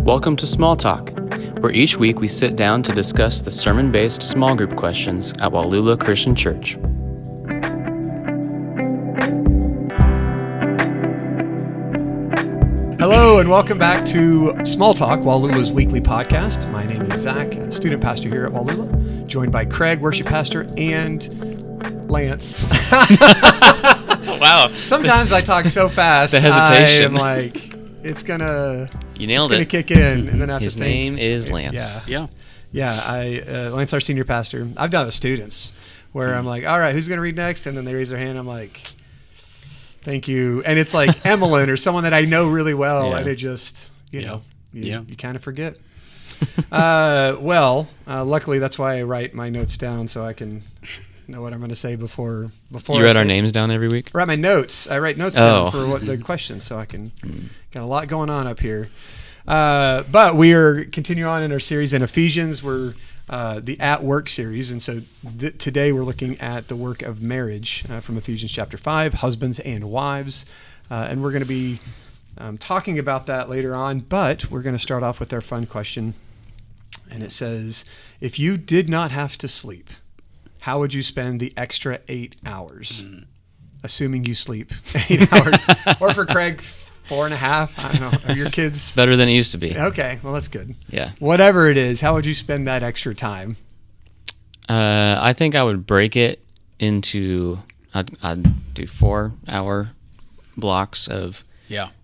Welcome to Small Talk, where each week we sit down to discuss the sermon-based small group questions at Wallula Christian Church. Hello and welcome back to Small Talk, Wallula's weekly podcast. My name is Zach, I'm a student pastor here at Wallula, joined by Craig, worship pastor, and Lance. Wow. Sometimes I talk so fast, The hesitation. I am like, it's gonna kick in, and then I have His to think. name is Lance. Yeah. Lance, our senior pastor. I've done it with students where I'm like, all right, who's gonna read next? And then they raise their hand. I'm like, thank you. And it's like Emmeline or someone that I know really well, and it just, you kind of forget. Luckily that's why I write my notes down so I can know what I'm going to say before. You write our names down every week? I write my notes. I write notes down for what the questions, so I can got a lot going on up here. But we are continuing on in our series in Ephesians. We're the At Work series, and so today we're looking at the work of marriage from Ephesians chapter 5, husbands and wives, and we're going to be talking about that later on. But we're going to start off with our fun question, and it says, "If you did not have to sleep, how would you spend the extra 8 hours?" Assuming you sleep 8 hours. Or for Craig, 4.5. I don't know. Are your kids... Better than it used to be. Okay. Well, that's good. Yeah. Whatever it is, how would you spend that extra time? I think I would break it into... I'd do 4-hour blocks of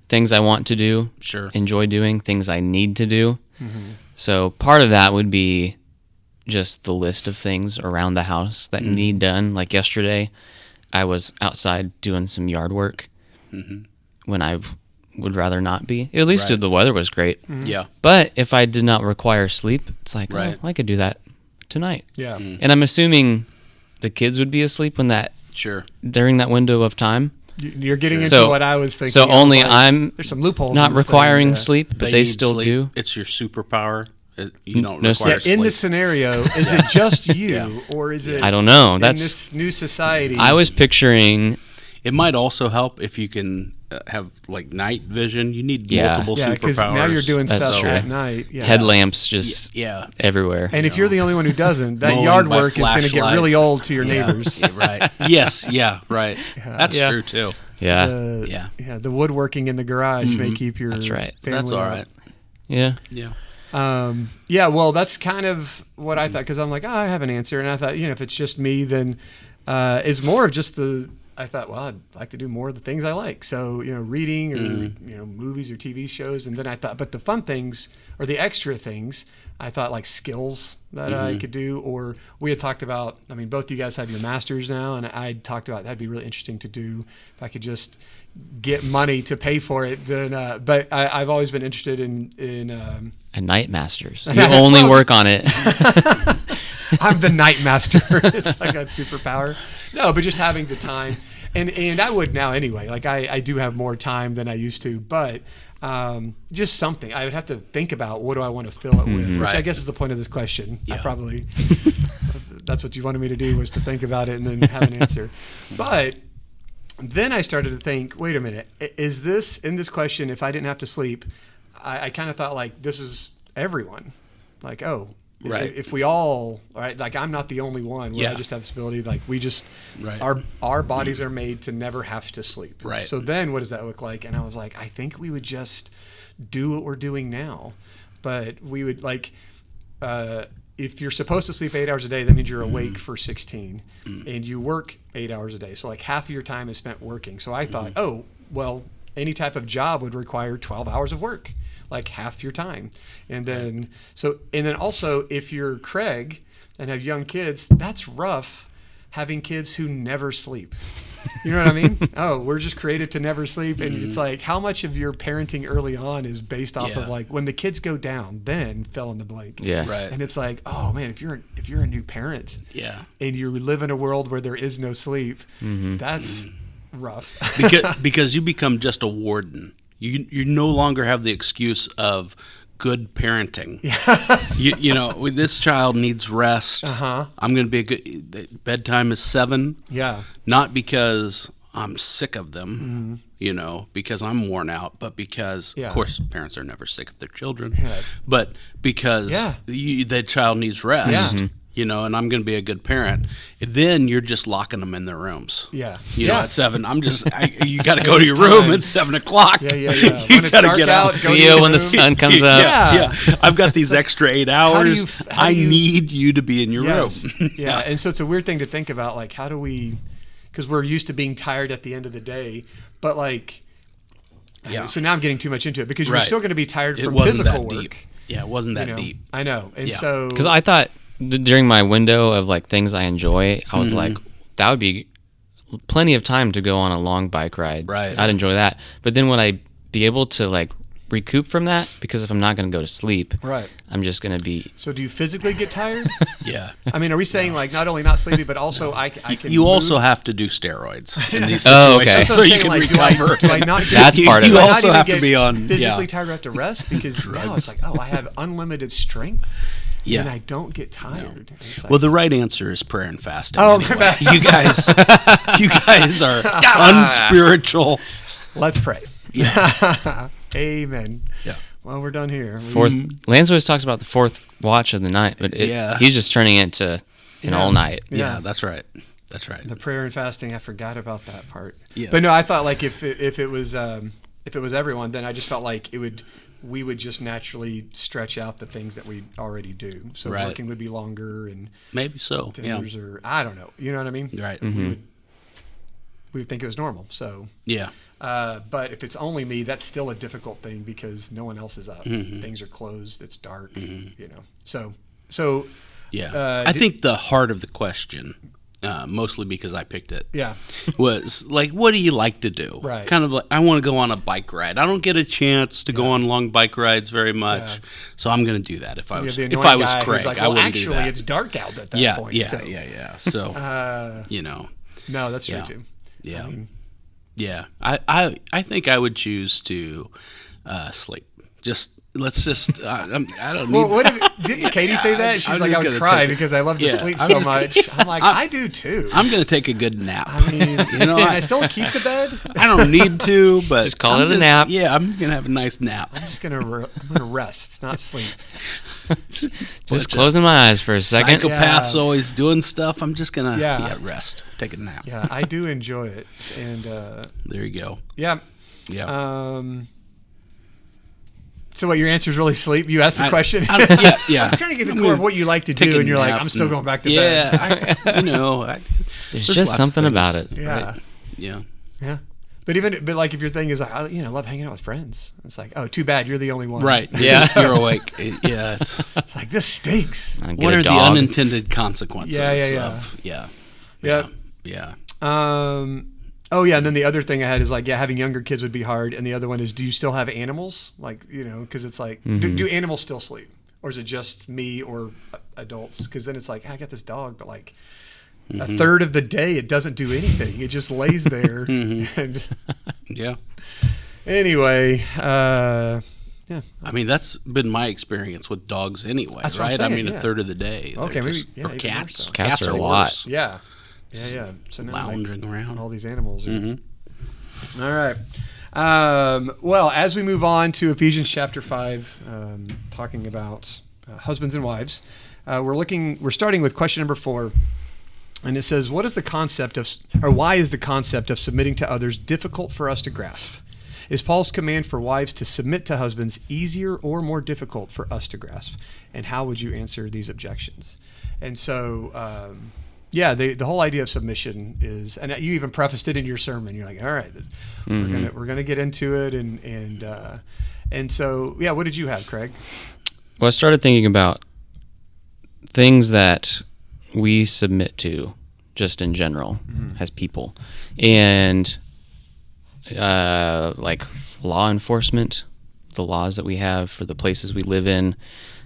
things I want to do, enjoy doing, things I need to do. Mm-hmm. So part of that would be just the list of things around the house that need done. Like yesterday, I was outside doing some yard work when I would rather not be. At least the weather was great. Mm-hmm. Yeah. But if I did not require sleep, it's like, oh, I could do that tonight. Yeah. And I'm assuming the kids would be asleep when during that window of time. You're getting into what I was thinking. So I'm there's some loopholes not requiring thing, sleep, but they still sleep. do. It's your superpower. You don't No require sleep. sleep. In this scenario, is it just you, or is it? I don't know. That's in this new society. I was picturing. It might also help if you can have like night vision. You need multiple superpowers. Because now you're doing stuff true. at night. Yeah. Headlamps just everywhere. And if you're the only one who doesn't, that yard work is going to get really old to your neighbors. Right. Yes. Yeah. Right. That's true too. Yeah. The woodworking in the garage may keep your family. That's all right. Yeah. Yeah. Well, that's kind of what I thought, because I'm like, I have an answer. And I thought, if it's just me, then it's more of just I thought, well, I'd like to do more of the things I like. So, reading or, movies or TV shows. And then I thought, but the fun things or the extra things, I thought like skills that I could do. Or we had talked about, both you guys have your masters now. And I talked about that'd be really interesting to do if I could just get money to pay for it. Then, but I've always been interested in a night masters. You only work on it. I'm the night master. It's like a superpower. No, but just having the time, and I would now anyway. Like I do have more time than I used to, but just something I would have to think about. What do I want to fill it with? Which I guess is the point of this question. Yeah. I probably that's what you wanted me to do, was to think about it and then have an answer. But then I started to think, wait a minute, is this in this question? If I didn't have to sleep, I kind of thought like this is everyone. Like, if we all, right, like I'm not the only one where I just have this ability, like we just, our bodies are made to never have to sleep. Right. So then what does that look like? And I was like, I think we would just do what we're doing now. But we would like, if you're supposed to sleep 8 hours a day, that means you're awake for 16 and you work 8 hours a day. So like half of your time is spent working. So I thought, any type of job would require 12 hours of work, like half your time. And then also if you're Craig and have young kids, that's rough having kids who never sleep. You know what I mean? We're just created to never sleep. And it's like, how much of your parenting early on is based off of like when the kids go down, then fill in the blank. Yeah. Right. And it's like, oh man, if you're a new parent and you live in a world where there is no sleep, that's rough. because you become just a warden. You no longer have the excuse of good parenting. This child needs rest. I'm going to be a good. Bedtime is 7. Yeah. Not because I'm sick of them, because I'm worn out, but because, of course, parents are never sick of their children, but because the child needs rest, and I'm going to be a good parent, then you're just locking them in their rooms. At 7, you got to go to your room at 7 o'clock. You got to get out. See you when the sun comes up. I've got these extra 8 hours. I need you to be in your room. And so it's a weird thing to think about, like, how do we, because we're used to being tired at the end of the day, but like, so now I'm getting too much into it, because you're still going to be tired from physical work. Deep. Yeah, it wasn't that deep. I know. And so, because I thought during my window of like things I enjoy, I was like, that would be plenty of time to go on a long bike ride. Right. I'd enjoy that. But then would I be able to like recoup from that? Because if I'm not going to go to sleep, I'm just going to be. So do you physically get tired? Yeah. I mean, are we saying like not only not sleepy, but also I can. You also have to do steroids in these situations, so you can recover. Do I not? That's part of it. You also have to be on physically tired. I have to rest, because now it's like, I have unlimited strength. And I don't get tired. No. Like, well, the right answer is prayer and fasting. Anyway. You guys are unspiritual. Let's pray. Yeah. Amen. Yeah. Well, we're done here. Lance always talks about the fourth watch of the night, but he's just turning it to an all night. Yeah, that's right. That's right. The prayer and fasting, I forgot about that part. Yeah. But no, I thought like if it was everyone, then I just felt like we would just naturally stretch out the things that we already do. So working would be longer, and maybe so. Dinners or I don't know. You know what I mean? Right. We would think it was normal. So but if it's only me, that's still a difficult thing, because no one else is up. Things are closed. It's dark. So I think the heart of the question, mostly because I picked it, was like, what do you like to do? Right. Kind of like, I want to go on a bike ride. I don't get a chance to go on long bike rides very much, so I'm going to do that. If I was Craig, like, I wouldn't actually, do that. it's dark out at that point. So, no, that's true too. Yeah. I think I would choose to sleep. Let's just. I don't know. Well, didn't Katie say that? She's like, I would cry because I love to sleep so much. I'm like, I do too. I'm going to take a good nap. I mean, I still keep the bed. I don't need to, but just call it a nap. Yeah, I'm going to have a nice nap. I'm just going to rest, not sleep. Just closing my eyes for a second. Psychopath's always doing stuff. I'm just going to rest, take a nap. Yeah, I do enjoy it, and there you go. Yeah. So what, your answer is really sleep? You asked the question? I'm trying to get the core of what you like to do, and you're like, I'm still going back to bed. There's just something about it. Yeah. Right? Yeah. But like if your thing is like, I love hanging out with friends. It's like, oh, too bad you're the only one. Right. Yeah. You're awake. Yeah. It's like, this stinks. What are the unintended consequences? Yeah. And then the other thing I had is like, having younger kids would be hard. And the other one is, do you still have animals? Like, because it's like, do animals still sleep? Or is it just me or adults? Because then it's like, I got this dog, but like a third of the day, it doesn't do anything. It just lays there. And anyway, I mean, that's been my experience with dogs anyway, that's right? Saying, I mean, a third of the day. Okay, maybe. Or cats. So. Cats are a lot. Worse. Yeah. So now lounging around. All these animals. All right. Well, as we move on to Ephesians chapter 5, talking about husbands and wives, we're starting with question number 4, and it says, why is the concept of submitting to others difficult for us to grasp? Is Paul's command for wives to submit to husbands easier or more difficult for us to grasp? And how would you answer these objections? And so, the whole idea of submission is, and you even prefaced it in your sermon. You're like, all right, we're gonna get into it, and so what did you have, Craig? Well, I started thinking about things that we submit to, just in general, as people, and like law enforcement, the laws that we have for the places we live in,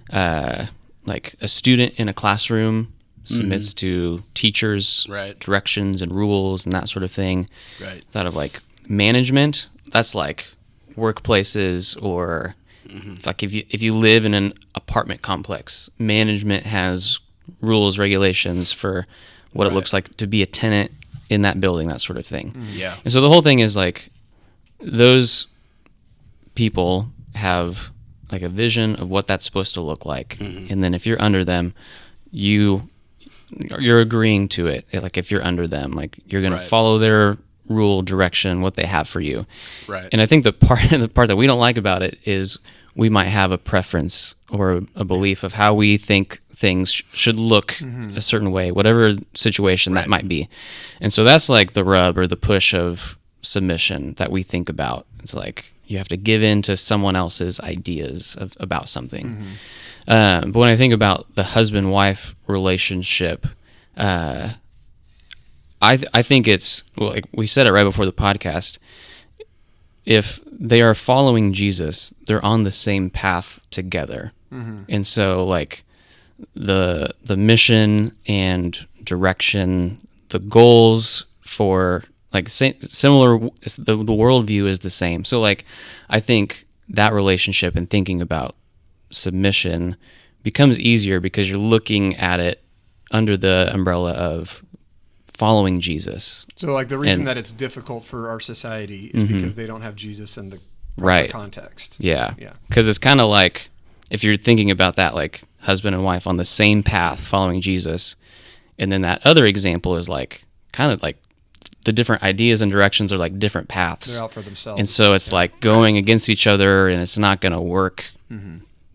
like a student in a classroom submits to teachers' directions and rules and that sort of thing. Right. Thought of like management. That's like workplaces, or like if you live in an apartment complex, management has rules, regulations for what it looks like to be a tenant in that building, that sort of thing. Yeah. And so the whole thing is like those people have like a vision of what that's supposed to look like. And then if you're under them, you're agreeing to it. Like if you're under them, like you're going to follow their rule, direction, what they have for you. Right. And I think the part that we don't like about it is we might have a preference or a belief of how we think things should look a certain way, whatever situation that might be. And so that's like the rub or the push of submission that we think about. It's like you have to give in to someone else's ideas about something. But when I think about the husband-wife relationship, I think it's, well, like we said it right before the podcast, if they are following Jesus, they're on the same path together. And so like the mission and direction, the goals for like similar, the worldview is the same. So like I think that relationship and thinking about submission becomes easier because you're looking at it under the umbrella of following Jesus. So like the reason that it's difficult for our society is because they don't have Jesus in the proper context. Yeah. Because it's kind of like, if you're thinking about that, like husband and wife on the same path following Jesus, and then that other example is like kind of like the different ideas and directions are like different paths. They're out for themselves. And so it's like going against each other, and it's not going to work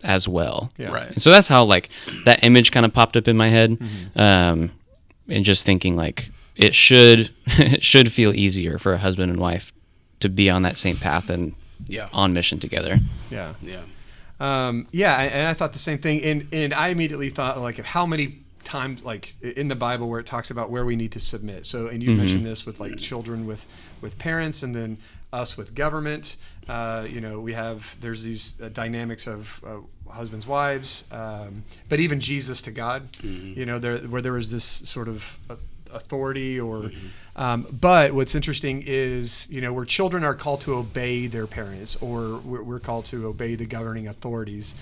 as well. Yeah. Right. And so that's how like that image kind of popped up in my head. And just thinking like it should feel easier for a husband and wife to be on that same path and on mission together. Yeah. Yeah. And I thought the same thing. And I immediately thought like of how many times like in the Bible where it talks about where we need to submit. So, and you mentioned this with like children with parents, and then us with government. There's these dynamics of husbands, wives, but even Jesus to God, where there was this sort of authority or, but what's interesting is, where children are called to obey their parents, or we're called to obey the governing authorities.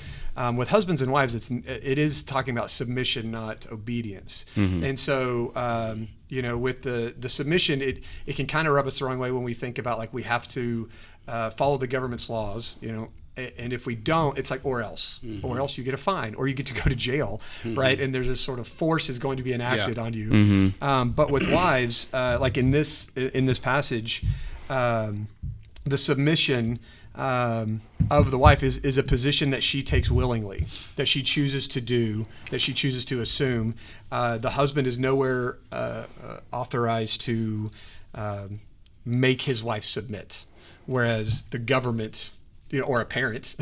With husbands and wives, it is talking about submission, not obedience. And so, with the submission, it can kind of rub us the wrong way when we think about like we have to follow the government's laws, and if we don't, it's like or else you get a fine, or you get to go to jail, right? And there's this sort of force is going to be enacted on you. But with wives, like in this passage, the submission of the wife is a position that she takes willingly, that she chooses to do, that she chooses to assume. The husband is nowhere authorized to make his wife submit, whereas the government, or a parent,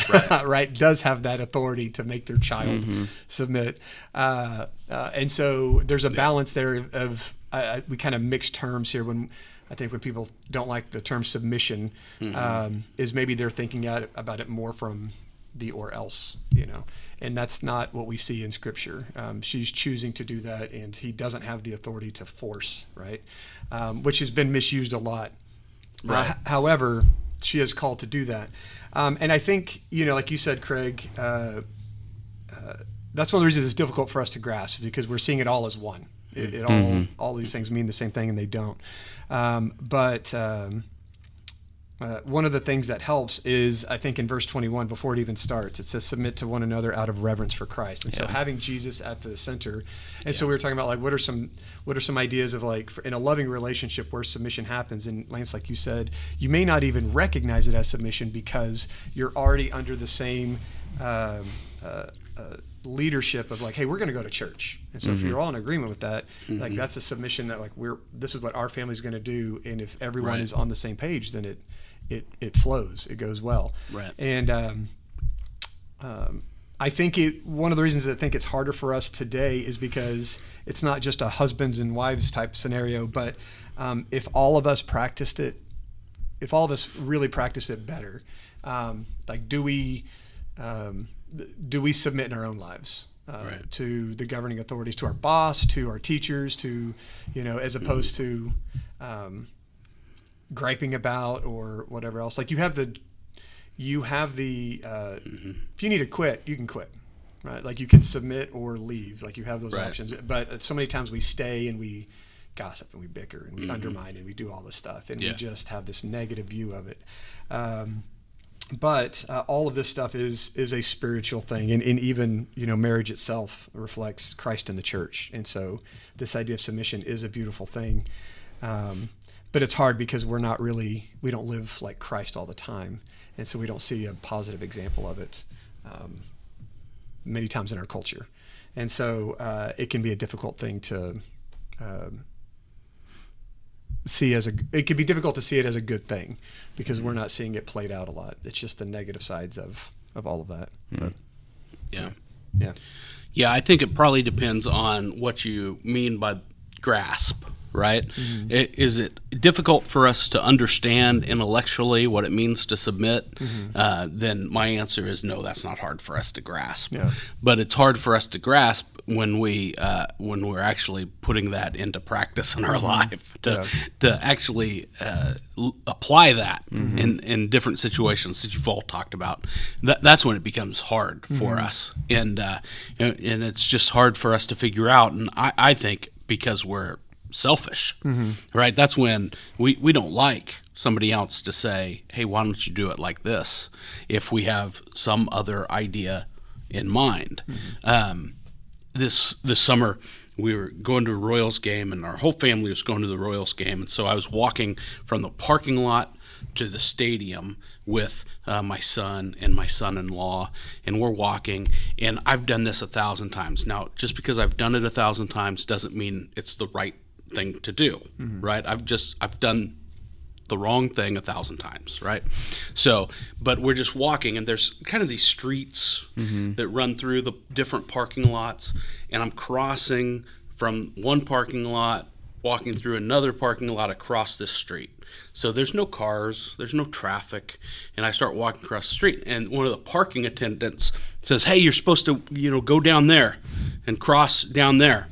right, does have that authority to make their child submit. And so there's a balance there of we kind of mix terms here when people don't like the term submission, is maybe they're thinking about it more from the or else, and that's not what we see in Scripture. She's choosing to do that, and he doesn't have the authority to force, right? Which has been misused a lot. Right. However, she is called to do that. And I think, like you said, Craig, that's one of the reasons it's difficult for us to grasp, because we're seeing it all as one. All these things mean the same thing, and they don't. But one of the things that helps is, I think in verse 21, before it even starts, it says, submit to one another out of reverence for Christ. And so having Jesus at the center. And so we were talking about like, what are some ideas of like, in a loving relationship where submission happens? And Lance, like you said, you may not even recognize it as submission because you're already under the same leadership of like, hey, we're going to go to church. And so if you're all in agreement with that, like that's a submission that like this is what our family's going to do. And if everyone is on the same page, then it flows, it goes well. Right. And I think one of the reasons I think it's harder for us today is because it's not just a husbands and wives type scenario, but if all of us really practice it better, like do we submit in our own lives to the governing authorities, to our boss, to our teachers, to, as opposed to griping about or whatever else. Like you have the if you need to quit, you can quit, right? Like you can submit or leave. Like you have those options. But so many times we stay and we gossip and we bicker and we undermine and we do all this stuff, and we just have this negative view of it. But all of this stuff is a spiritual thing, and even marriage itself reflects Christ in the church, and so this idea of submission is a beautiful thing. But it's hard because we don't live like Christ all the time, and so we don't see a positive example of it many times in our culture, and so it can be a difficult thing to see it could be difficult to see it as a good thing because we're not seeing it played out a lot. It's just the negative sides of all of that. But, yeah. I think it probably depends on what you mean by grasp, right? Is it difficult for us to understand intellectually what it means to submit? Then my answer is no, that's not hard for us to grasp. But it's hard for us to grasp when we're actually putting that into practice in our life to actually apply that in different situations that you've all talked about. That's when it becomes hard for us, and it's just hard for us to figure out. And I think because we're selfish, right? That's when we don't like somebody else to say, hey, why don't you do it like this, if we have some other idea in mind. This summer we were going to a Royals game, and our whole family was going to the Royals game, and so I was walking from the parking lot to the stadium with my son and my son-in-law, and we're walking, and I've done this 1,000 times. Now, just because I've done it 1,000 times doesn't mean it's the right thing to do, right? I've done the wrong thing 1,000 times, right? So, but we're just walking, and there's kind of these streets that run through the different parking lots, and I'm crossing from one parking lot, walking through another parking lot across this street. So there's no cars, there's no traffic, and I start walking across the street, and one of the parking attendants says, hey, you're supposed to, go down there and cross down there.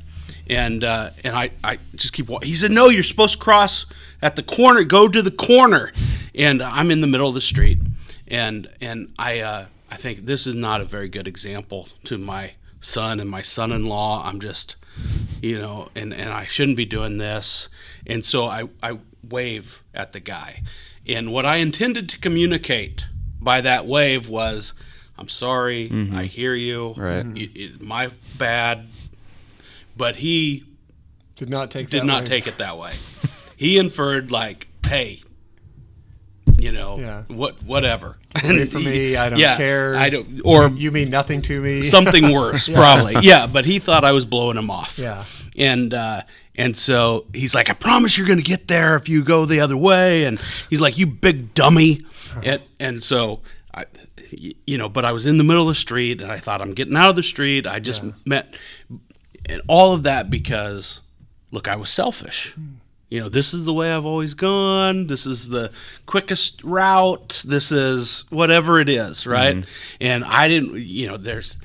And I just keep walking. He said, no, you're supposed to cross at the corner. Go to the corner. And I'm in the middle of the street. And I think this is not a very good example to my son and my son-in-law. I'm just, and I shouldn't be doing this. And so I wave at the guy. And what I intended to communicate by that wave was, I'm sorry, I hear you. Right. My bad. But he did not take it that way. He inferred like, hey, whatever. Wait for me. I don't care. I don't. Or you mean nothing to me. Something worse, probably. Yeah. But he thought I was blowing him off. Yeah. And so he's like, I promise you're going to get there if you go the other way. And he's like, you big dummy. And so but I was in the middle of the street, and I thought, I'm getting out of the street. I just met. And all of that because, look, I was selfish. This is the way I've always gone. This is the quickest route. This is whatever it is, right? And I didn't, there's,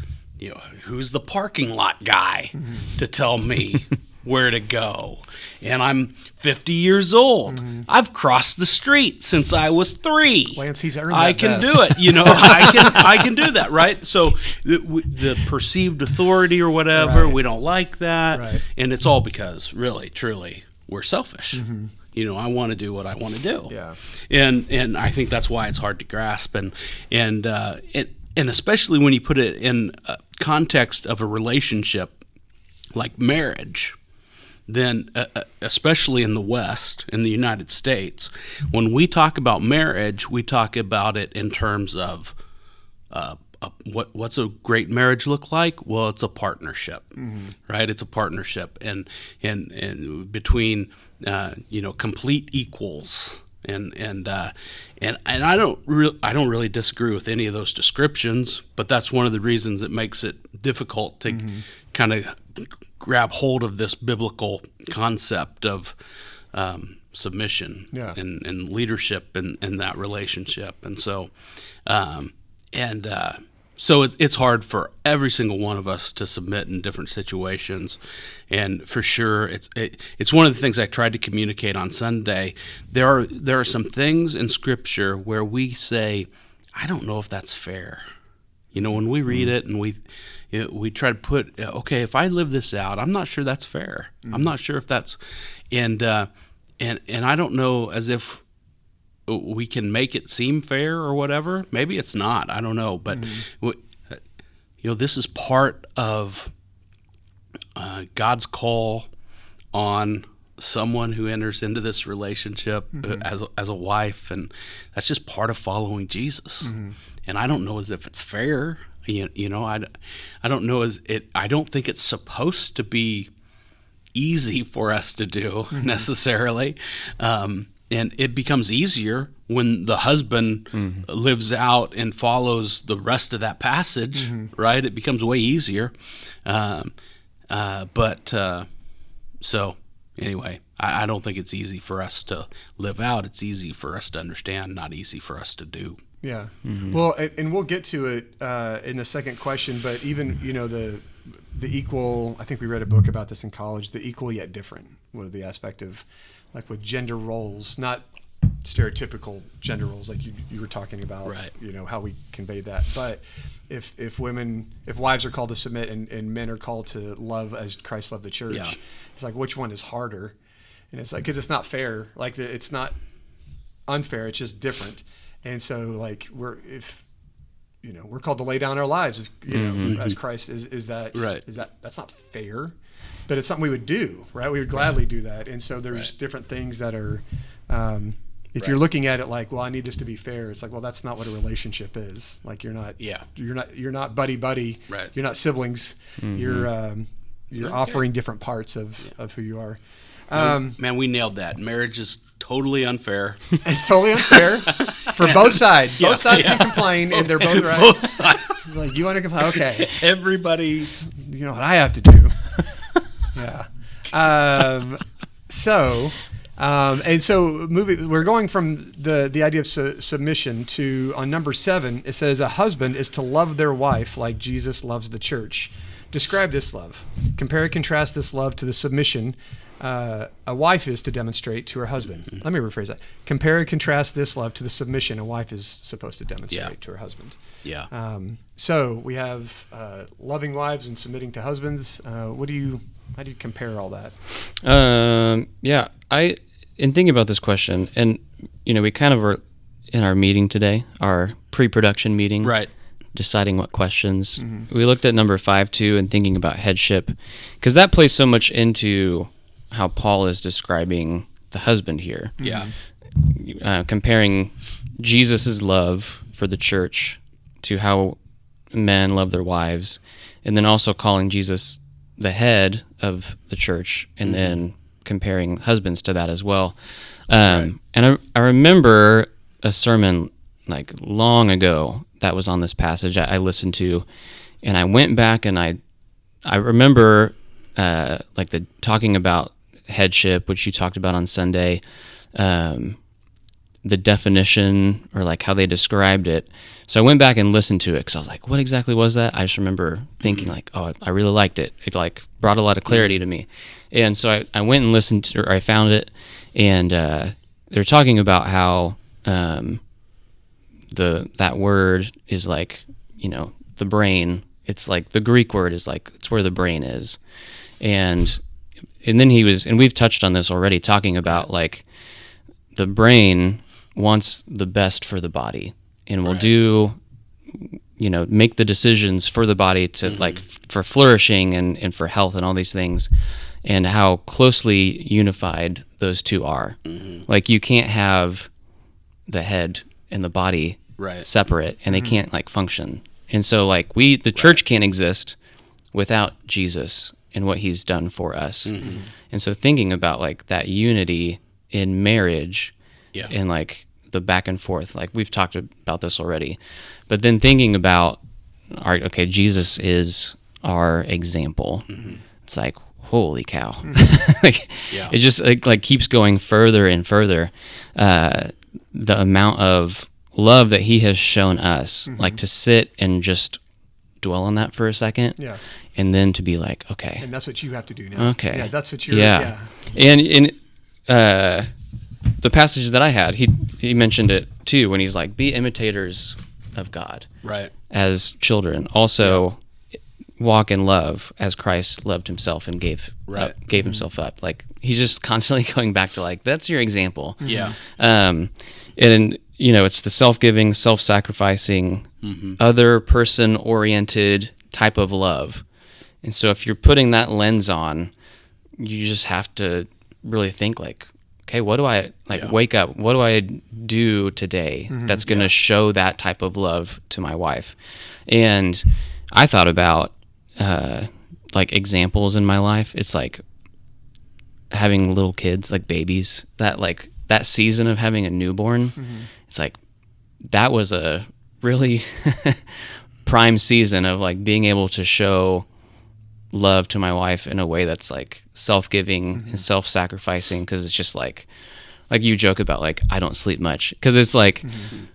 who's the parking lot guy to tell me where to go? And I'm 50 years old. I've crossed the street since I was 3. Lance, he's earned that I can do it. I can do that, right? So the perceived authority or whatever, we don't like that. Right. And it's all because, really, truly, we're selfish. I want to do what I want to do. Yeah. And I think that's why it's hard to grasp. And especially when you put it in context of a relationship like marriage, then especially in the West, in the United States, when we talk about marriage, we talk about it in terms of what's a great marriage look like? Well, it's a partnership, right? It's a partnership, and between complete equals, and I don't really disagree with any of those descriptions, but that's one of the reasons it makes it difficult to kind of grab hold of this biblical concept of submission and leadership in that relationship. And so so it's hard for every single one of us to submit in different situations. And for sure, it's one of the things I tried to communicate on Sunday. There are some things in Scripture where we say, I don't know if that's fair. When we read it and we try to put, okay, if I live this out, I'm not sure that's fair. I'm not sure if that's, and I don't know as if we can make it seem fair or whatever. Maybe it's not. I don't know. But, this is part of God's call on someone who enters into this relationship as a wife, and that's just part of following Jesus. And I don't know as if it's fair. I don't know I don't think it's supposed to be easy for us to do necessarily. And it becomes easier when the husband lives out and follows the rest of that passage, right? It becomes way easier. So anyway, I don't think it's easy for us to live out. It's easy for us to understand, not easy for us to do. Yeah. Well, and we'll get to it in the second question, but even, the equal, I think we read a book about this in college, the equal yet different, with the aspect of, like, with gender roles, not stereotypical gender roles like you were talking about, right. How we convey that. But if wives are called to submit and men are called to love as Christ loved the church, it's like, which one is harder? And it's like, because it's not fair. Like, it's not unfair. It's just different. And so, like, we're called to lay down our lives as as Christ is that right. That's not fair, but it's something we would do, right? We would gladly do that. And so there's different things that are, if you're looking at it like, well, I need this to be fair, it's like, well, that's not what a relationship is. Like, you're not buddy, right. You're not siblings. You're offering different parts of who you are. Man, we nailed that. Marriage is totally unfair. It's totally unfair for both sides. Both sides can complain, and they're both right. Both sides. It's like, you want to complain? Okay. Everybody. You know what I have to do. Yeah. We're going from the idea of submission to, on number 7, it says, a husband is to love their wife like Jesus loves the church. Describe this love. Compare and contrast this love to the submission a wife is to demonstrate to her husband. Let me rephrase that. Compare and contrast this love to the submission a wife is supposed to demonstrate to her husband. Yeah. So we have loving wives and submitting to husbands. How do you compare all that? In thinking about this question, and we kind of were in our meeting today, our pre-production meeting, right? Deciding what questions. We looked at number 5 too, and thinking about headship, because that plays so much into how Paul is describing the husband here. Yeah. Comparing Jesus' love for the church to how men love their wives, and then also calling Jesus the head of the church, and then comparing husbands to that as well. And I remember a sermon like long ago that was on this passage I listened to, and I went back and I remember like the talking about headship, which you talked about on Sunday, the definition or like how they described it. So I went back and listened to it because I was like, what exactly was that? I just remember thinking like, oh, I really liked it. It like brought a lot of clarity to me. And so I went and listened to, or I found it, and they're talking about how that word is like, the brain. It's like the Greek word is like, it's where the brain is. And then and we've touched on this already, talking about like the brain wants the best for the body and will do, make the decisions for the body to like for flourishing and for health and all these things, and how closely unified those two are. Like you can't have the head and the body separate, and they can't like function. And so like the church can't exist without Jesus and what he's done for us. And so thinking about like that unity in marriage and like the back and forth, like we've talked about this already, but then thinking about Jesus is our example. It's like, holy cow. It just like keeps going further and further. The amount of love that he has shown us, like to sit and just dwell on that for a second. And then to be like, okay. And that's what you have to do now. Okay. Yeah, that's what you're... Yeah. And in the passage that I had, he mentioned it too when he's like, be imitators of God. Right. As children, also walk in love as Christ loved himself and gave himself up. Like, he's just constantly going back to, like, that's your example. Yeah. And it's the self-giving, self-sacrificing, other person-oriented type of love. And so if you're putting that lens on, you just have to really think, like, okay, what do I, wake up, what do I do today that's going to show that type of love to my wife? And I thought about, examples in my life. It's like having little kids, like babies, that season of having a newborn. It's like, that was a really prime season of, like, being able to show love to my wife in a way that's, like, self-giving and self-sacrificing, because it's just like you joke about, like, I don't sleep much, because it's like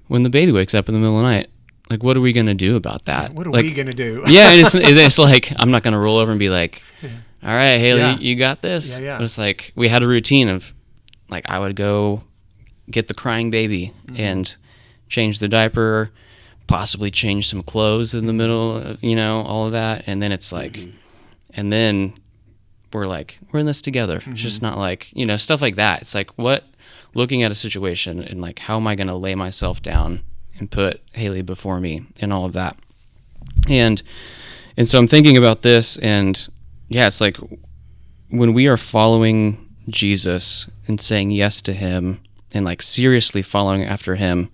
when the baby wakes up in the middle of the night, like, what are we gonna do about that? What are we gonna do? Yeah, and it's like, I'm not gonna roll over and be like, all right, Haley, you got this. But it's like, we had a routine of, like, I would go get the crying baby and change the diaper, possibly change some clothes in the middle of, all of that, and then it's like, and then we're in this together. It's just not like, stuff like that. It's like, looking at a situation and, like, how am I going to lay myself down and put Haley before me and all of that. And so I'm thinking about this, and it's like, when we are following Jesus and saying yes to him and, like, seriously following after him,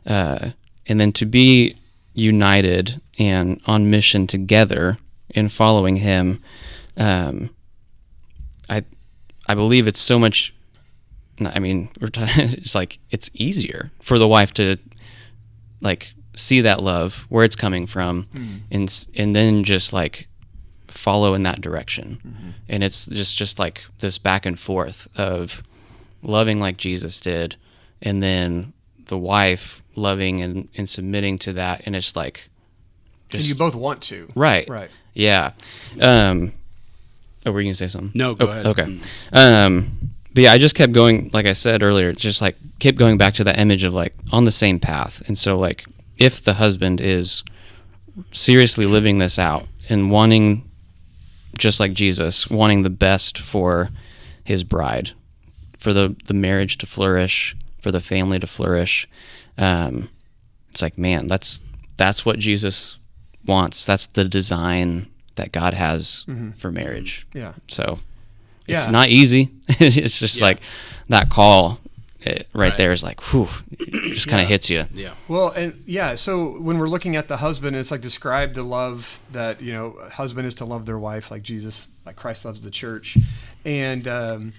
and then to be united and on mission together in following him, I believe it's so much, it's like, it's easier for the wife to, like, see that love, where it's coming from, and then just, like, follow in that direction. And it's just like this back and forth of loving like Jesus did, and then the wife loving and submitting to that. And it's like, and you both want to. Right. Yeah. Were you gonna say something? No, go ahead. Okay. But yeah, I just kept going, like I said earlier, just, like, kept going back to that image of, like, on the same path. And so, like, if the husband is seriously living this out and wanting, just like Jesus, wanting the best for his bride, for the marriage to flourish, for the family to flourish, it's like, man, that's what Jesus wants. That's the design that God has for marriage. Yeah. So it's not easy. It's just like that call right there is like, whew, it just kind of hits you. Yeah. Well, and so when we're looking at the husband, it's like, describe the love that, husband is to love their wife like Jesus, like Christ loves the church. And so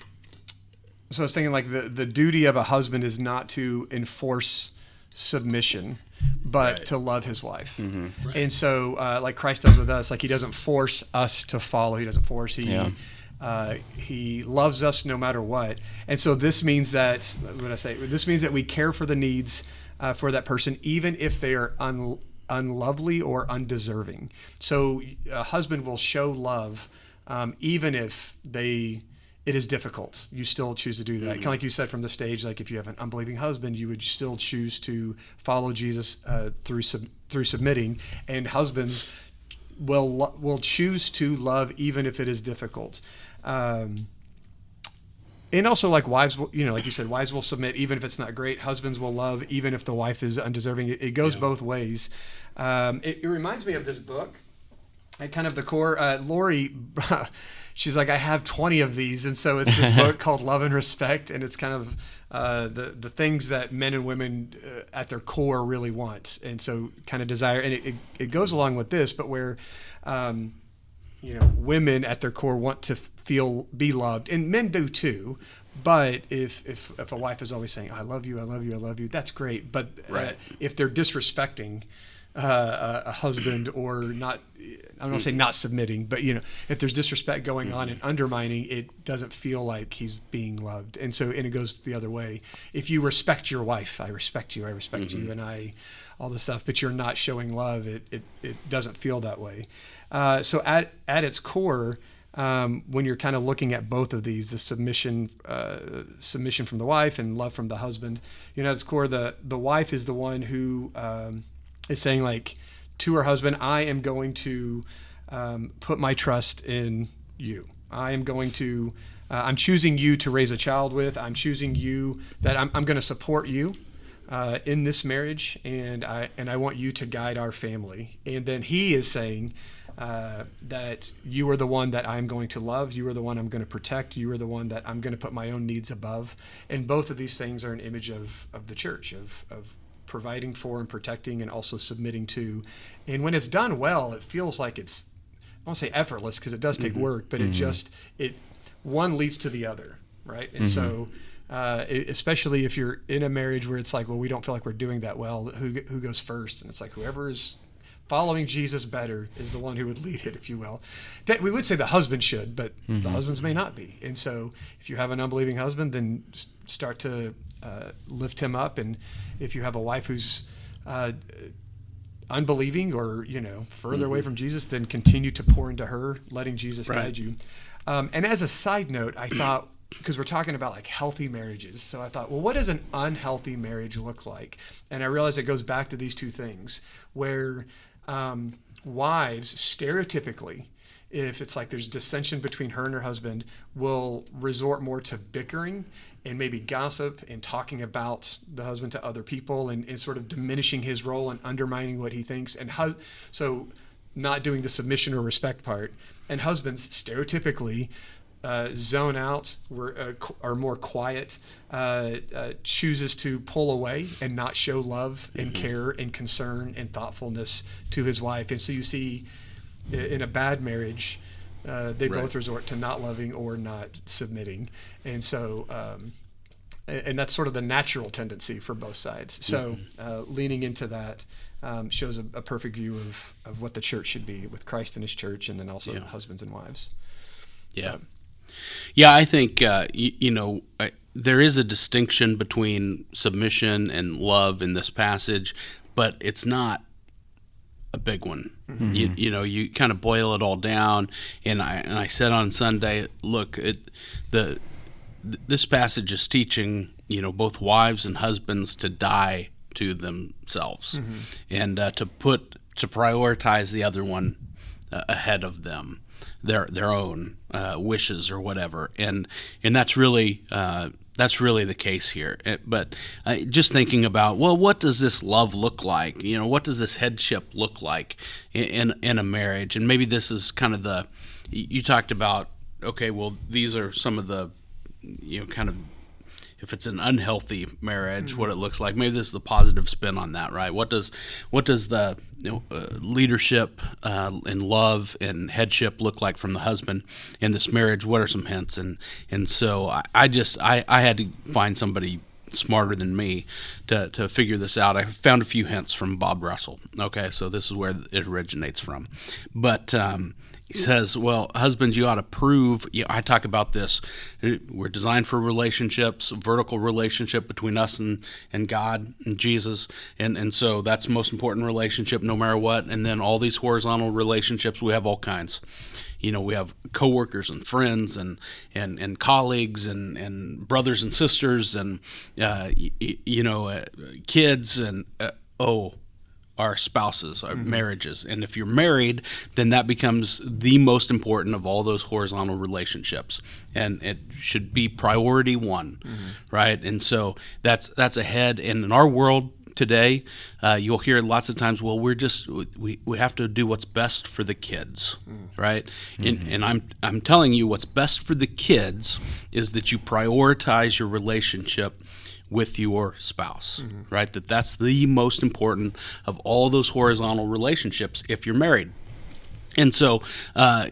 I was thinking, like, the duty of a husband is not to enforce submission, but to love his wife. And so like Christ does with us, like, he doesn't force us to follow. He doesn't force. He loves us no matter what. And so this means that, this means that we care for the needs for that person, even if they are unlovely or undeserving. So a husband will show love even if it is difficult. You still choose to do that. Kind of like you said from the stage, like, if you have an unbelieving husband, you would still choose to follow Jesus through submitting. And husbands will choose to love even if it is difficult. And also, like, wives, like you said, wives will submit even if it's not great. Husbands will love even if the wife is undeserving. It goes both ways. It reminds me of this book. At kind of the core, Lori, she's like, I have 20 of these. And so it's this book called Love and Respect. And it's kind of the things that men and women at their core really want. And so kind of desire. And it goes along with this, but where, women at their core want to be loved. And men do too. But if a wife is always saying, I love you, I love you, I love you, that's great. But if they're disrespecting a husband, or not, I don't want to say not submitting, but if there's disrespect going on and undermining, it doesn't feel like he's being loved. And it goes the other way. If you respect your wife, I respect you, you, and all this stuff, but you're not showing love, it doesn't feel that way. So at its core, when you're kind of looking at both of these, the submission from the wife and love from the husband, at its core, the wife is the one who is saying like to her husband, I am going to put my trust in you. I am going to, I'm choosing you to raise a child with. I'm choosing you, that I'm going to support you in this marriage, and I want you to guide our family. And then he is saying that you are the one that I'm going to love. You are the one I'm going to protect. You are the one that I'm going to put my own needs above. And both of these things are an image of the church, of providing for and protecting and also submitting to. And when it's done well, it feels like it's, I won't say effortless because it does take work, but it one leads to the other, right? And so especially if you're in a marriage where it's like, well, we don't feel like we're doing that well, who goes first? And it's like whoever is following Jesus better is the one who would lead it, if you will. We would say the husband should, but the husbands may not be. And so if you have an unbelieving husband, then start to lift him up. And if you have a wife who's unbelieving or, further away from Jesus, then continue to pour into her, letting Jesus guide you. And as a side note, I thought, because we're talking about like healthy marriages, so I thought, well, what does an unhealthy marriage look like? And I realized it goes back to these two things, where wives stereotypically, if it's like there's dissension between her and her husband, will resort more to bickering and maybe gossip and talking about the husband to other people and sort of diminishing his role and undermining what he thinks. And so not doing the submission or respect part. And husbands stereotypically zone out, are more quiet, chooses to pull away and not show love and care and concern and thoughtfulness to his wife. And so you see in a bad marriage, they both resort to not loving or not submitting. And so, and that's sort of the natural tendency for both sides. So leaning into that shows a perfect view of what the church should be with Christ and his church, and then also husbands and wives. Yeah, I think, there is a distinction between submission and love in this passage, but it's not a big one. You kind of boil it all down, and I said on Sunday, look, this passage is teaching, both wives and husbands to die to themselves and to prioritize the other one ahead of them. Their own wishes or whatever, and that's really the case here. But just thinking about, well, what does this love look like? What does this headship look like in a marriage? And maybe this is kind of you talked about. Okay, well, these are some of the kind of, if it's an unhealthy marriage, what it looks like. Maybe this is the positive spin on that, right? What does the leadership and love and headship look like from the husband in this marriage? What are some hints? And so I had to find somebody smarter than me to figure this out. I found a few hints from Bob Russell. Okay, so this is where it originates from. But he says, well, husbands, you ought to prove, I talk about this, we're designed for relationships, a vertical relationship between us and God and Jesus, and so that's the most important relationship no matter what. And then all these horizontal relationships, we have all kinds. We have coworkers and friends and colleagues and brothers and sisters and kids and our spouses, our marriages. And if you're married, then that becomes the most important of all those horizontal relationships, and it should be priority one, right? And so that's ahead. And in our world today, you'll hear lots of times, well, we have to do what's best for the kids, right? And I'm telling you, what's best for the kids is that you prioritize your relationship with your spouse, right? That's the most important of all those horizontal relationships if you're married. And so, I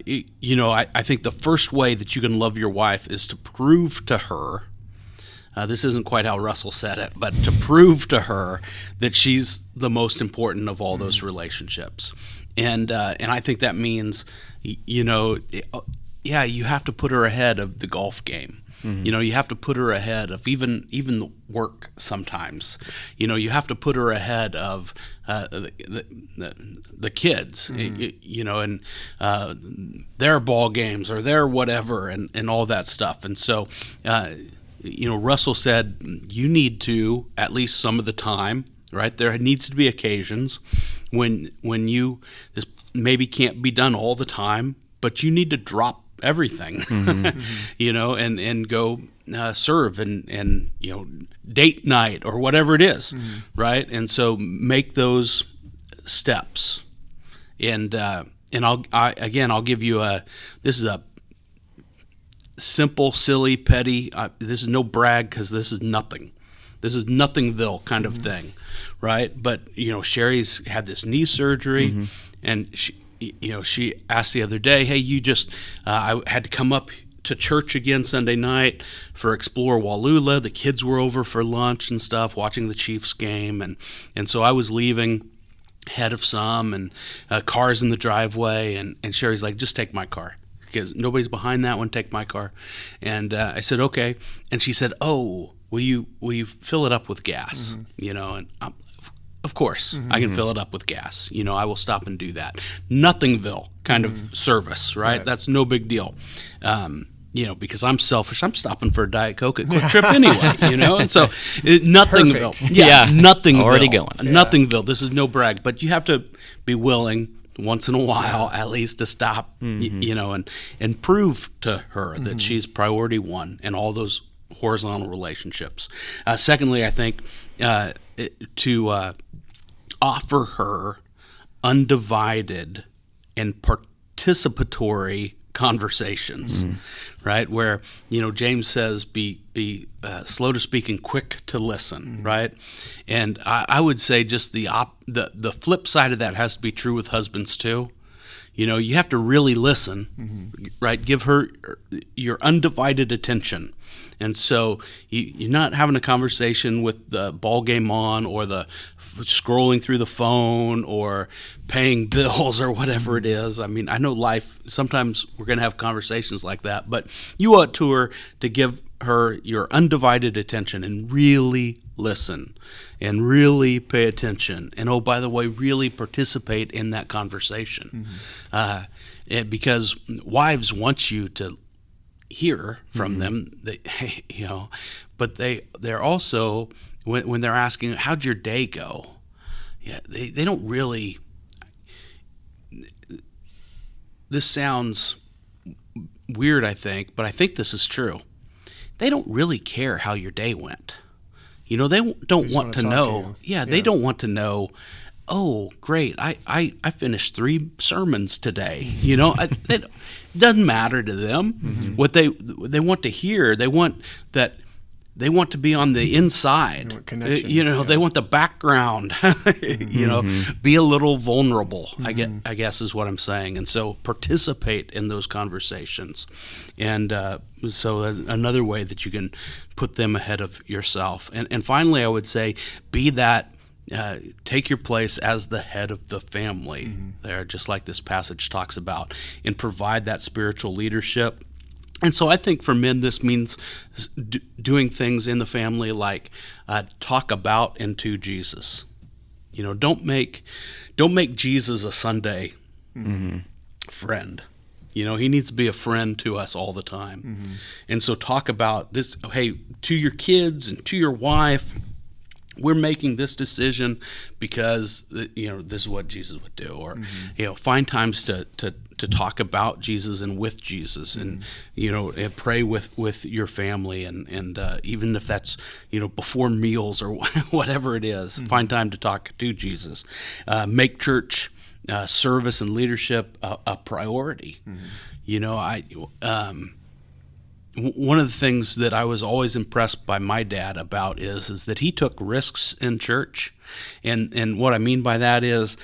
think the first way that you can love your wife is to prove to her, this isn't quite how Russell said it, but to prove to her that she's the most important of all those relationships. And I think that means, you have to put her ahead of the golf game. You have to put her ahead of even the work sometimes. You have to put her ahead of the kids, and their ball games or their whatever and all that stuff. And so, Russell said you need to, at least some of the time, right? There needs to be occasions when this maybe can't be done all the time, but you need to drop everything, and go serve and date night or whatever it is, right? And so make those steps, and I'll give you this is a simple, silly, petty. This is no brag because this is nothing. This is nothingville kind of thing, right? But Sherry's had this knee surgery, and she asked the other day, "Hey, I had to come up to church again Sunday night for Explore Wallula. The kids were over for lunch and stuff, watching the Chiefs game, and so I was leaving ahead of some, and cars in the driveway, and Sherry's like, just take my car. Because nobody's behind that one, take my car." And I said, okay. And she said, "Oh, will you fill it up with gas?" And of course, I can fill it up with gas. I will stop and do that. Nothingville kind of service, right? That's no big deal. Because I'm selfish, I'm stopping for a Diet Coke at Quick Trip anyway, And so Nothingville. Nothingville. Already going. Nothingville. This is no brag, but you have to be willing once in a while at least to stop, and prove to her that she's priority one in all those horizontal relationships. Secondly, I think to offer her undivided and participatory conversations, right? Where James says, be slow to speak and quick to listen, right? And I would say just the flip side of that has to be true with husbands too. You have to really listen, right? Give her your undivided attention. And so you're not having a conversation with the ball game on, or the scrolling through the phone, or paying bills, or whatever it is. I mean, I know life, sometimes we're going to have conversations like that, but you owe it to her to give her your undivided attention and really listen and really pay attention. And oh, by the way, really participate in that conversation. Because wives want you to hear from them, but they're also, when they're asking, how'd your day go? They don't really, this sounds weird, I think, but I think this is true. They don't really care how your day went. They don't want to know. They don't want to know, oh, great, I finished 3 sermons today. It doesn't matter to them. What they want to hear, they want to be on the inside. They want the background. Be a little vulnerable. I guess is what I'm saying. And so participate in those conversations. And so that's another way that you can put them ahead of yourself. And finally, I would say, be that. Take your place as the head of the family there, just like this passage talks about, and provide that spiritual leadership. And so I think for men, this means doing things in the family like talk about and to Jesus. Don't make Jesus a Sunday friend. He needs to be a friend to us all the time. And so talk about this, hey, to your kids and to your wife, we're making this decision because this is what Jesus would do, or find times to talk about Jesus and with Jesus, and and pray with your family, and even if that's before meals or whatever it is, find time to talk to Jesus. Make church service and leadership a priority. One of the things that I was always impressed by my dad about is that he took risks in church. And what I mean by that is,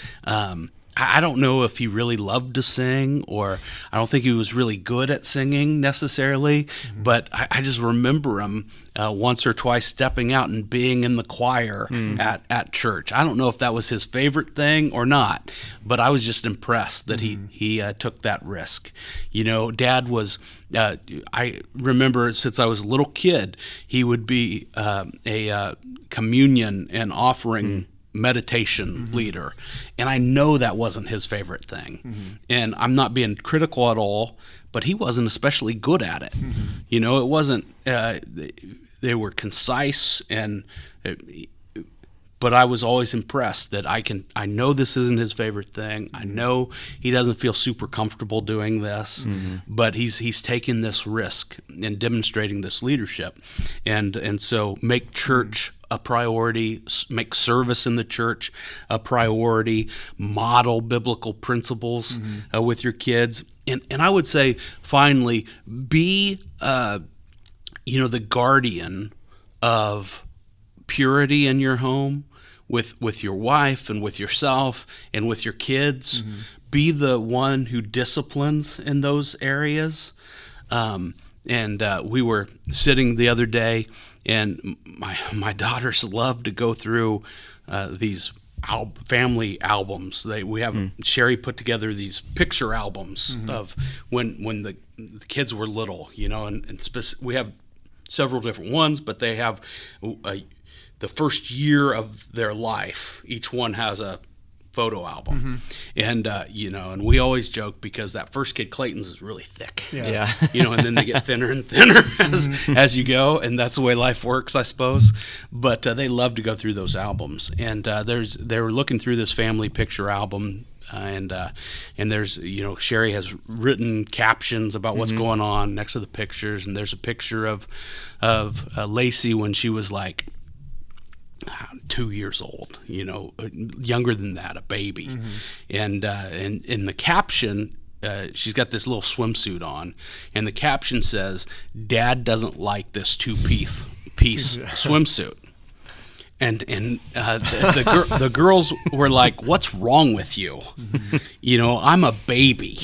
I don't know if he really loved to sing, or I don't think he was really good at singing necessarily, but I just remember him once or twice stepping out and being in the choir at church. I don't know if that was his favorite thing or not, but I was just impressed that he took that risk. Dad was, I remember since I was a little kid, he would be a communion and offering meditation leader, and I know that wasn't his favorite thing. And I'm not being critical at all, but he wasn't especially good at it. It wasn't they were concise, and but I was always impressed that I know this isn't his favorite thing. I know he doesn't feel super comfortable doing this, but he's taking this risk and demonstrating this leadership. And so make church a priority, make service in the church a priority, model biblical principles with your kids. And I would say, finally, be the guardian of purity in your home with your wife and with yourself and with your kids. Be the one who disciplines in those areas. We were sitting the other day, and my daughters love to go through these family albums. We have Sherry put together these picture albums of when the kids were little, and we have several different ones, but they have the first year of their life. Each one has a photo album, and and we always joke because that first kid, Clayton's, is really thick. Yeah. And then they get thinner and thinner as you go, and that's the way life works, I suppose. But they love to go through those albums, and they were looking through this family picture album. And there's Sherry has written captions about what's going on next to the pictures, and there's a picture of Lacey when she was like 2 years old, younger than that, a baby, and in the caption, she's got this little swimsuit on, and the caption says, "Dad doesn't like this two-piece swimsuit." And the girls were like, "What's wrong with you? I'm a baby.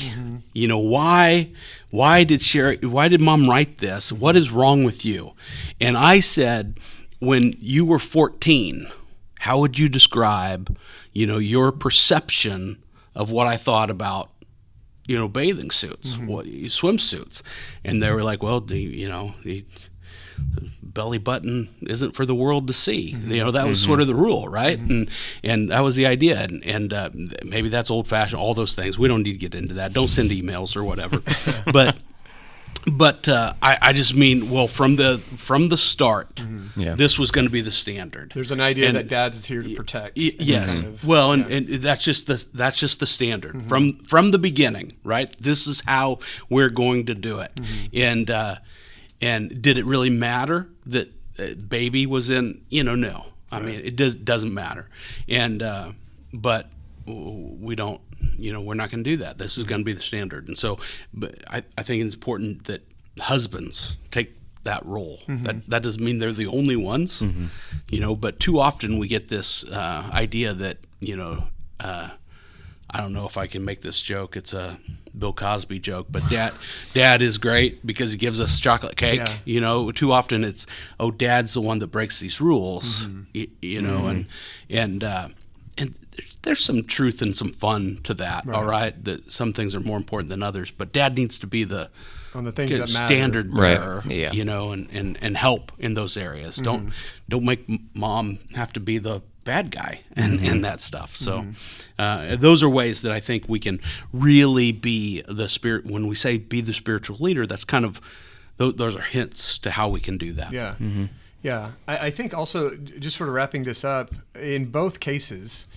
Why did Mom write this? What is wrong with you?" And I said, when you were 14, how would you describe, your perception of what I thought about, bathing suits, swimsuits? And they were like, well, the belly button isn't for the world to see. That was sort of the rule, right? And that was the idea. And maybe that's old-fashioned, all those things. We don't need to get into that. Don't send emails or whatever. But I just mean, well, from the start, this was going to be the standard. There's an idea that Dad's here to protect. Yes. And that's just the standard from the beginning, right? This is how we're going to do it. And did it really matter that baby was in? No. I mean, it doesn't matter. But we don't. We're not going to do that. This is going to be the standard. And so, but I think it's important that husbands take that role. That doesn't mean they're the only ones, but too often we get this idea that, I don't know if I can make this joke. It's a Bill Cosby joke, but dad is great because he gives us chocolate cake. Too often it's, Dad's the one that breaks these rules, and there's some truth and some fun to that, all right? That some things are more important than others, but Dad needs to be the things that standard bearer, and help in those areas. Don't make Mom have to be the bad guy and that stuff. So those are ways that I think we can really be the spirit. When we say be the spiritual leader, that's kind of those are hints to how we can do that. Yeah. Yeah, I think also, just sort of wrapping this up, in both cases,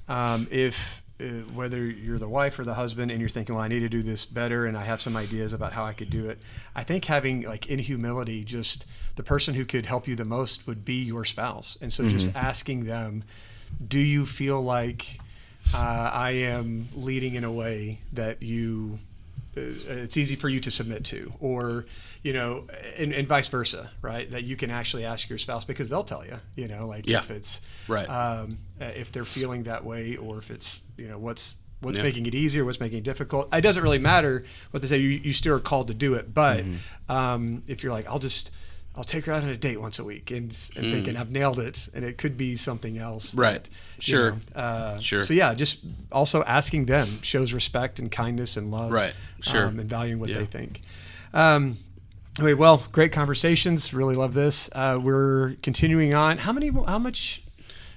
if whether you're the wife or the husband and you're thinking, well, I need to do this better and I have some ideas about how I could do it, I think having, like, in humility, just the person who could help you the most would be your spouse. And so just asking them, do you feel like I am leading in a way that you it's easy for you to submit to, or and vice versa, right? That you can actually ask your spouse, because they'll tell you, if it's right, if they're feeling that way, or if it's what's making it easier, what's making it difficult. It doesn't really matter what they say. You still are called to do it, but if you're like, I'll take her out on a date once a week, and thinking I've nailed it, and it could be something else. Right. Sure. Sure. So yeah, just also asking them shows respect and kindness and love. Right. Sure. And valuing what they think. Okay. Well, great conversations. Really love this. We're continuing on. How much?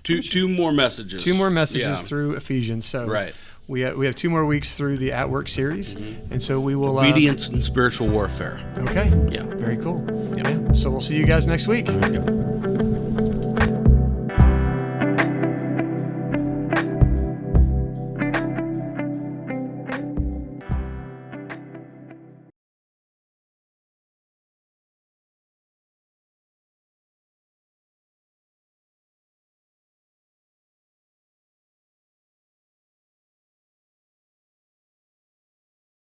Two more messages. Two more messages through Ephesians. So right. We have 2 more weeks through the At Work series, and so we will... Obedience and spiritual warfare. Okay. Yeah. Very cool. Yeah. So we'll see you guys next week. Yep.